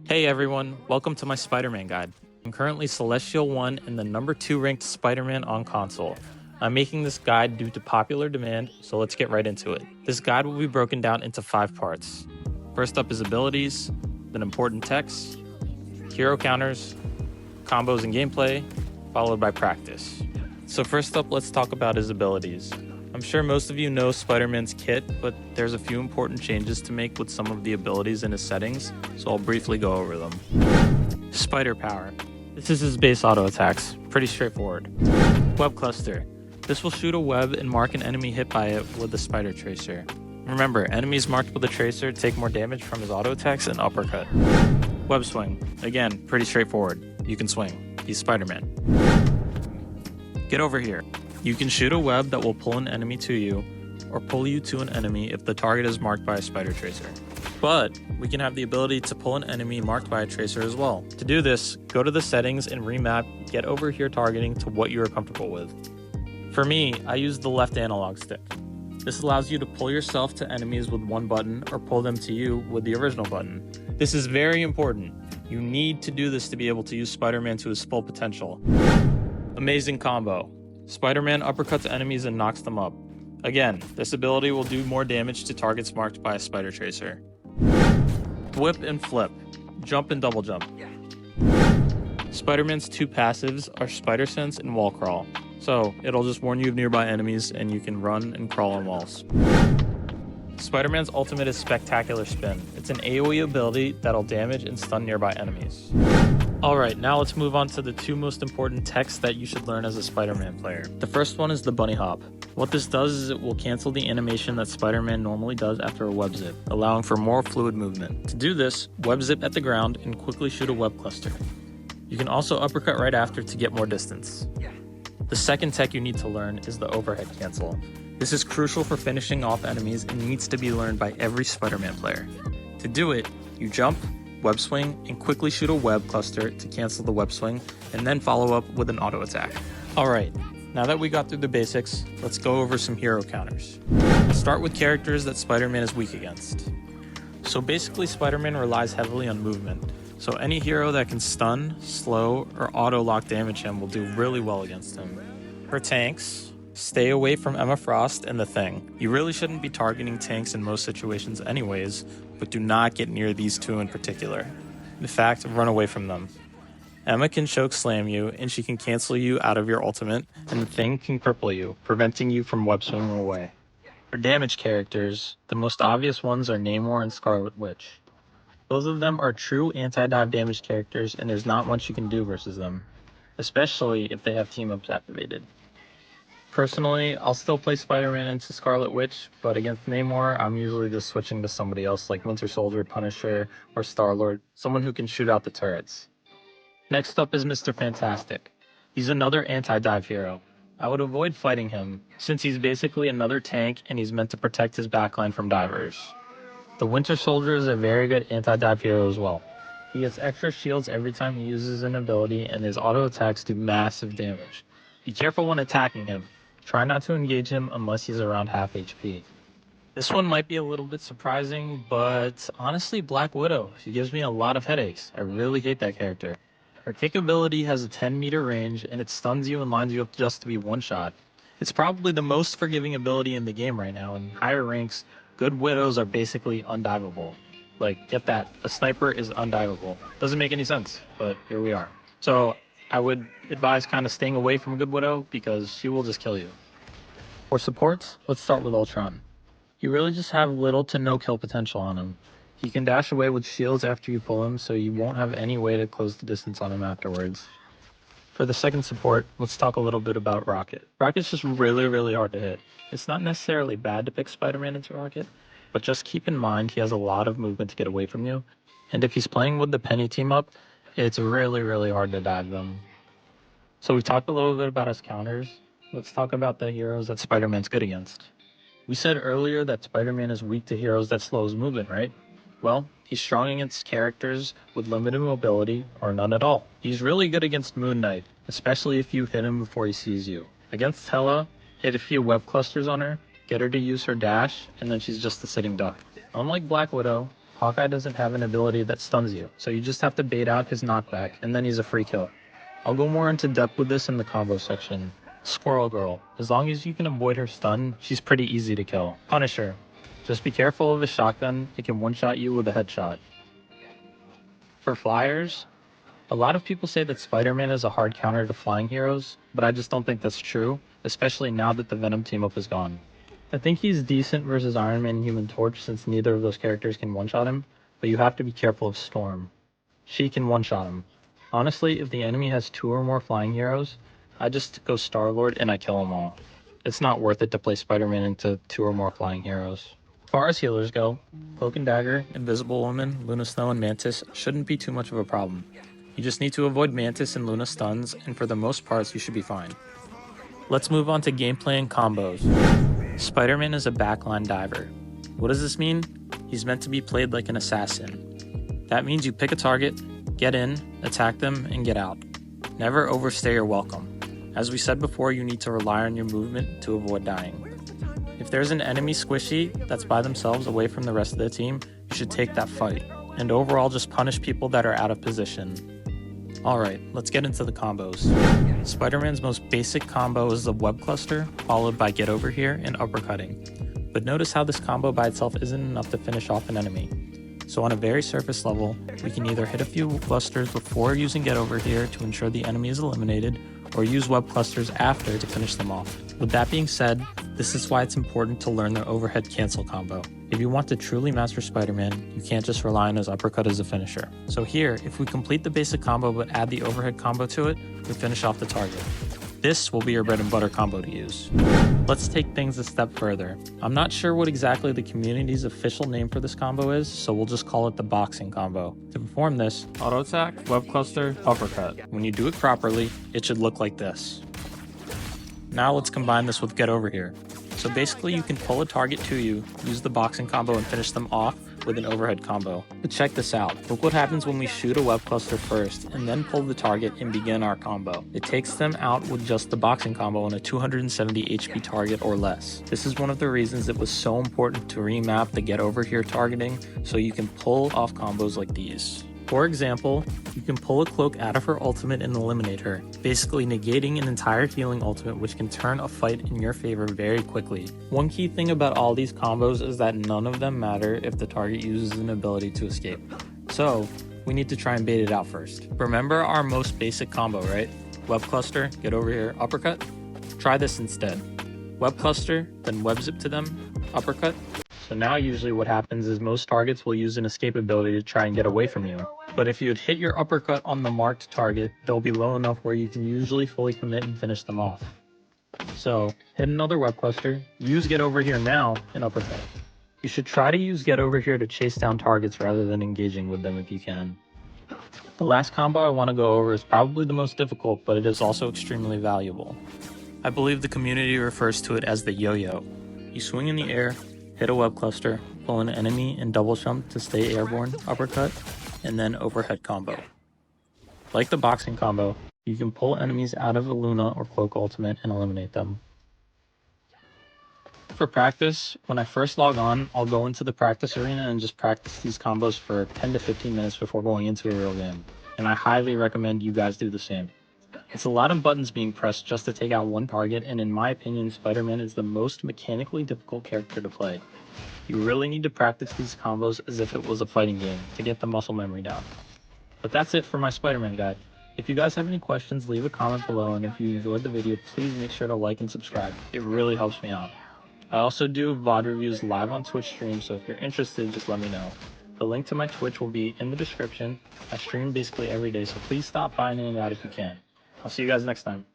Hey everyone, welcome to my Spider-Man guide. I'm currently Celestial 1 and the number 2 ranked Spider-Man on console. I'm making this guide due to popular demand, so let's get right into it. This guide will be broken down into 5 parts. First up is abilities, then important text, hero counters, combos and gameplay, followed by practice. So first up, let's talk about his abilities. I'm sure most of you know Spider-Man's kit, but there's a few important changes to make with some of the abilities in his settings, so I'll briefly go over them. Spider Power. This is his base auto attacks, pretty straightforward. Web Cluster. This will shoot a web and mark an enemy hit by it with the Spider Tracer. Remember, enemies marked with a Tracer take more damage from his auto attacks and uppercut. Web Swing. Again, pretty straightforward. You can swing. He's Spider-Man. Get over here. You can shoot a web that will pull an enemy to you, or pull you to an enemy if the target is marked by a Spider Tracer. But we can have the ability to pull an enemy marked by a Tracer as well. To do this, go to the settings and remap Get Over Here targeting to what you are comfortable with. For me, I use the left analog stick. This allows you to pull yourself to enemies with one button or pull them to you with the original button. This is very important. You need to do this to be able to use Spider-Man to his full potential. Amazing combo. Spider-Man uppercuts enemies and knocks them up. Again, this ability will do more damage to targets marked by a Spider Tracer. Whip and Flip. Jump and Double Jump. Spider-Man's 2 passives are Spider Sense and Wall Crawl. So, it'll just warn you of nearby enemies and you can run and crawl on walls. Spider-Man's ultimate is Spectacular Spin. It's an AoE ability that'll damage and stun nearby enemies. Alright, now let's move on to the 2 most important texts that you should learn as a Spider-Man player. The first one is the Bunny Hop. What this does is it will cancel the animation that Spider-Man normally does after a web zip, allowing for more fluid movement. To do this, web zip at the ground and quickly shoot a web cluster. You can also uppercut right after to get more distance. The second tech you need to learn is the Overhead Cancel. This is crucial for finishing off enemies and needs to be learned by every Spider-Man player. To do it, you jump, web swing, and quickly shoot a web cluster to cancel the web swing, and then follow up with an auto attack. Alright, now that we got through the basics, let's go over some hero counters. Let's start with characters that Spider-Man is weak against. So basically Spider-Man relies heavily on movement, so any hero that can stun, slow, or auto-lock damage him will do really well against him. For tanks, stay away from Emma Frost and the Thing. You really shouldn't be targeting tanks in most situations anyways, but do not get near these 2 in particular. In fact, run away from them. Emma can choke slam you, and she can cancel you out of your ultimate, and the Thing can cripple you, preventing you from web swinging away. For damage characters, the most obvious ones are Namor and Scarlet Witch. Both of them are true anti-dive damage characters, and there's not much you can do versus them, especially if they have team-ups activated. Personally, I'll still play Spider-Man into Scarlet Witch, but against Namor, I'm usually just switching to somebody else like Winter Soldier, Punisher, or Star-Lord, someone who can shoot out the turrets. Next up is Mr. Fantastic. He's another anti-dive hero. I would avoid fighting him, since he's basically another tank and he's meant to protect his backline from divers. The Winter Soldier is a very good anti-dive hero as well. He gets extra shields every time he uses an ability, and his auto attacks do massive damage. Be careful when attacking him. Try not to engage him unless he's around half HP. This one might be a little bit surprising, but honestly, Black Widow. She gives me a lot of headaches. I really hate that character. Her kick ability has a 10-meter range, and it stuns you and lines you up just to be one shot. It's probably the most forgiving ability in the game right now. In higher ranks, good Widows are basically undivable. Like, get that. A sniper is undivable. Doesn't make any sense, but here we are. So, I would advise kind of staying away from a good Widow because she will just kill you. For supports, let's start with Ultron. You really just have little to no kill potential on him. He can dash away with shields after you pull him, so you won't have any way to close the distance on him afterwards. For the second support, let's talk a little bit about Rocket. Rocket's just really hard to hit. It's not necessarily bad to pick Spider-Man into Rocket, but just keep in mind he has a lot of movement to get away from you, and if he's playing with the Penny team up, it's really hard to dive them. So we talked a little bit about his counters. Let's talk about the heroes that Spider-Man's good against. We said earlier that Spider-Man is weak to heroes that slow his movement, right? Well, he's strong against characters with limited mobility or none at all. He's really good against Moon Knight, especially if you hit him before he sees you. Against Hela, hit a few web clusters on her, get her to use her dash, and then she's just a sitting duck. Unlike Black Widow, Hawkeye doesn't have an ability that stuns you, so you just have to bait out his knockback, and then he's a free kill. I'll go more into depth with this in the combo section. Squirrel Girl. As long as you can avoid her stun, she's pretty easy to kill. Punisher. Just be careful of his shotgun, it can one-shot you with a headshot. For flyers, a lot of people say that Spider-Man is a hard counter to flying heroes, but I just don't think that's true, especially now that the Venom team-up is gone. I think he's decent versus Iron Man and Human Torch since neither of those characters can one-shot him, but you have to be careful of Storm. She can one-shot him. Honestly, if the enemy has 2 or more flying heroes, I just go Star-Lord and I kill them all. It's not worth it to play Spider-Man into 2 or more flying heroes. As far as healers go, Cloak and Dagger, Invisible Woman, Luna Snow, and Mantis shouldn't be too much of a problem. You just need to avoid Mantis and Luna stuns, and for the most parts you should be fine. Let's move on to gameplay and combos. Spider-Man is a backline diver. What does this mean? He's meant to be played like an assassin. That means you pick a target, get in, attack them, and get out. Never overstay your welcome. As we said before, you need to rely on your movement to avoid dying. If there's an enemy squishy that's by themselves away from the rest of the team, you should take that fight, and overall just punish people that are out of position. Alright, let's get into the combos. Spider-Man's most basic combo is the web cluster, followed by get over here and uppercutting. But notice how this combo by itself isn't enough to finish off an enemy. So on a very surface level, we can either hit a few clusters before using get over here to ensure the enemy is eliminated, or use web clusters after to finish them off. With that being said, this is why it's important to learn the overhead cancel combo. If you want to truly master Spider-Man, you can't just rely on his uppercut as a finisher. So here, if we complete the basic combo but add the overhead combo to it, we finish off the target. This will be your bread and butter combo to use. Let's take things a step further. I'm not sure what exactly the community's official name for this combo is, so we'll just call it the boxing combo. To perform this, auto attack, web cluster, uppercut. When you do it properly, it should look like this. Now let's combine this with get over here. So basically you can pull a target to you, use the boxing combo and finish them off with an overhead combo. But check this out. Look what happens when we shoot a web cluster first and then pull the target and begin our combo. It takes them out with just the boxing combo on a 270 HP target or less. This is one of the reasons it was so important to remap the get over here targeting so you can pull off combos like these. For example, you can pull a cloak out of her ultimate and eliminate her, basically negating an entire healing ultimate which can turn a fight in your favor very quickly. One key thing about all these combos is that none of them matter if the target uses an ability to escape. So, we need to try and bait it out first. Remember our most basic combo, right? Web cluster, get over here, uppercut? Try this instead. Web cluster, then web zip to them, uppercut. So now usually what happens is most targets will use an escape ability to try and get away from you. But if you would hit your uppercut on the marked target, they'll be low enough where you can usually fully commit and finish them off. So hit another web cluster, use get over here now, and uppercut. You should try to use get over here to chase down targets rather than engaging with them if you can. The last combo I want to go over is probably the most difficult, but it is also extremely valuable. I believe the community refers to it as the yo-yo. You swing in the air, hit a web cluster, pull an enemy and double jump to stay airborne, uppercut, and then overhead combo. Like the boxing combo, you can pull enemies out of a Luna or Cloak ultimate and eliminate them. For practice, when I first log on, I'll go into the practice arena and just practice these combos for 10 to 15 minutes before going into a real game. And I highly recommend you guys do the same. It's a lot of buttons being pressed just to take out one target, and in my opinion, Spider-Man is the most mechanically difficult character to play. You really need to practice these combos as if it was a fighting game to get the muscle memory down. But that's it for my Spider-Man guide. If you guys have any questions, leave a comment below, and if you enjoyed the video, please make sure to like and subscribe. It really helps me out. I also do VOD reviews live on Twitch streams, so if you're interested, just let me know. The link to my Twitch will be in the description. I stream basically every day, so please stop by in and out if you can. I'll see you guys next time.